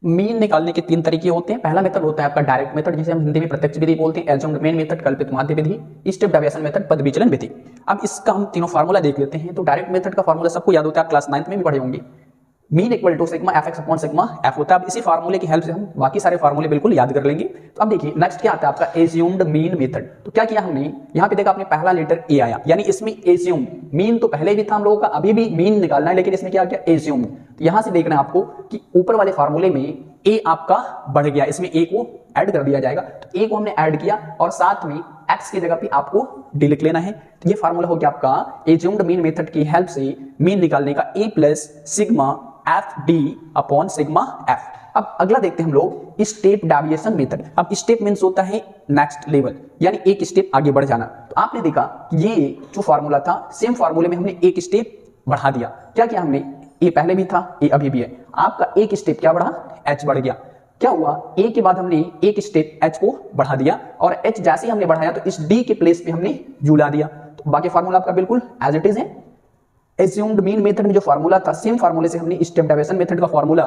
Mean निकालने के तीन तरीके होते हैं। पहला मेथड होता है आपका डायरेक्ट मेथड, जिसे हम हिंदी में प्रत्यक्ष विधि बोलते हैं। एल्जेब्रिक मेन मेथड, कल्पित माध्य विधि, स्टेप डेविएशन मेथड, पद विचलन विधि। अब इसका हम तीनों फार्मूला देख लेते हैं। तो डायरेक्ट मेथड का फार्मूला सबको याद होता है, आप क्लास 9th में भी पढ़े होंगे। Mean equal to sigma F X upon sigma F होता है। अब इसी फार्मूले की हेल्प से हम बाकी सारे फार्मूले बिल्कुल याद कर लेंगे। तो अब देखिए नेक्स्ट क्या आता है आपका एज्यूम्ड मीन मेथड। तो क्या किया हमने, यहाँ पे देखा आपने पहला लेटर ए आया, यानी इसमें एज्यूम, मीन तो पहले भी था हम लोगों का, अभी भी मीन निकालना है, लेकिन इसमें क्या किया एज्यूम। तो यहां से देखना है आपको कि ऊपर वाले फार्मूले में ए आपका बढ़ गया, इसमें ए को ऐड कर दिया जाएगा। तो ए को हमने ऐड किया और साथ में एक्स की जगह पे आपको डी लिख लेना है। तो ये फार्मूला हो गया आपका एज्यूम्ड मीन मेथड की हेल्प से मीन निकालने का, A plus sigma F D upon sigma F. अब अगला देखते हैं हम लोग स्टेप डेविएशन मेथड। अब स्टेप मींस होता है नेक्स्ट लेवल, यानी एक स्टेप आगे बढ़ जाना। तो आपने देखा ये जो फार्मूला था, सेम फार्मूले में हमने एक स्टेप बढ़ा दिया। क्या किया हमने, ए पहले भी था, ए अभी भी है, आपका एक स्टेप क्या बढ़ा, एच बढ़ गया। क्या हुआ, ए के बाद हमने एक स्टेप एच को बढ़ा दिया और एच जैसे ही हमने बढ़ाया तो इस डी के प्लेस पे हमने यू ला दिया। तो बाकी फार्मूला आपका बिल्कुल एज इट इज है। एज्यूम्ड मीन मेथड में जो फार्मूला था, सेम फार्मूले से हमने स्टेप डेविएशन मेथड का फार्मूला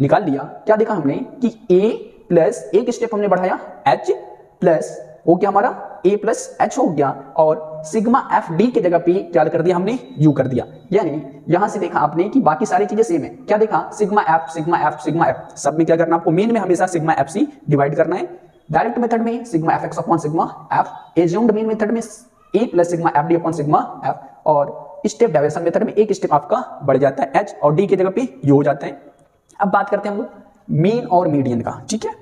निकाल लिया। क्या देखा हमने कि ए प्लस एक स्टेप हमने बढ़ाया एच प्लस हो गया हमारा ए प्लस एच हो गया, और सिग्मा एफ डी की जगह पे क्या कर दिया हमने, यू कर दिया। यानी यहां से देखा आपने कि बाकी सारी चीजें सेम है। क्या देखा, sigma F sigma F sigma F, सब में क्या करना आपको, मीन में हमेशा सिग्मा एफ सी डिवाइड करना है। डायरेक्ट मेथड में sigma F X upon sigma F, assumed mean method में A plus sigma F D upon sigma F, और स्टेप डेविएशन मेथड में एक स्टेप आपका बढ़ जाता है एच और डी की जगह पे यू हो जाता है। अब बात करते हैं हम लोग मीन और मीडियन का, ठीक है।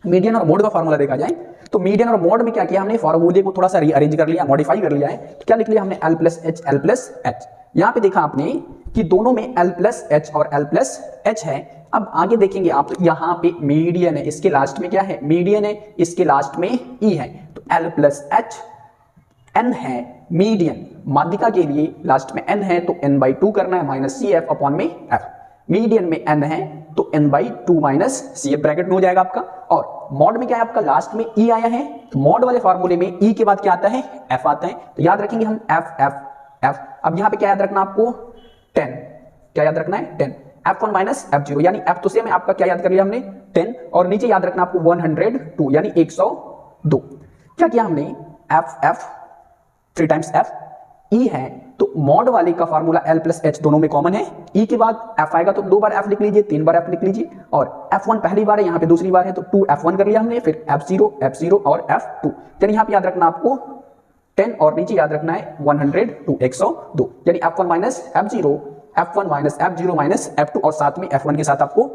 मीडियन और मोड का फार्मूला देखा जाए तो मीडियन और मोड में क्या किया हमने, फार्मूले को थोड़ा सा रीअरेंज कर लिया, मॉडिफाई कर लिया है। तो क्या लिख लिया हमने, एल प्लस एच। यहां पे देखा आपने कि दोनों में एल प्लस एच और एल प्लस एच है। अब आगे देखेंगे आप तो यहाँ पे मीडियन है, इसके लास्ट में क्या है, मीडियन है, इसके लास्ट में ई है। तो एल प्लस एच, एन है मीडियन, माध्यिका के लिए लास्ट में एन है तो एन बाई 2 करना है, माइनस सी एफ अपॉन में एफ। मीडियन में एन है तो N by 2 minus C F bracket में हो जाएगा आपका। और मॉड में क्या है आपका, लास्ट में ई आया है, तो मॉड वाले फार्मूले में ई के बाद क्या आता है, एफ आता है। तो याद रखेंगे हम एफ एफ एफ। अब यहां पे क्या याद रखना आपको, 10, क्या याद रखना है, 10, F1 माइनस F0, यानी F तो सेम है आपका, क्या याद कर लिया हमने 10, और नीचे याद रखना आपको 102, यानी 102। क्या किया हमने, F F 3 times F, E है तो मॉड वाले का फार्मूला L प्लस H दोनों में कॉमन है। E के बाद F आएगा तो 2 बार F लिख लीजिए, 3 बार F लिख लीजिए, और F1 पहली बार है, यहाँ पे दूसरी बार है तो 2 F1 कर लिया हमने, फिर F0 और F2। यानी यहाँ पे याद रखना आपको 10 और नीचे याद रखना है 102, 102, यानी F1 minus F0 minus F2 और साथ में F1 के साथ आपको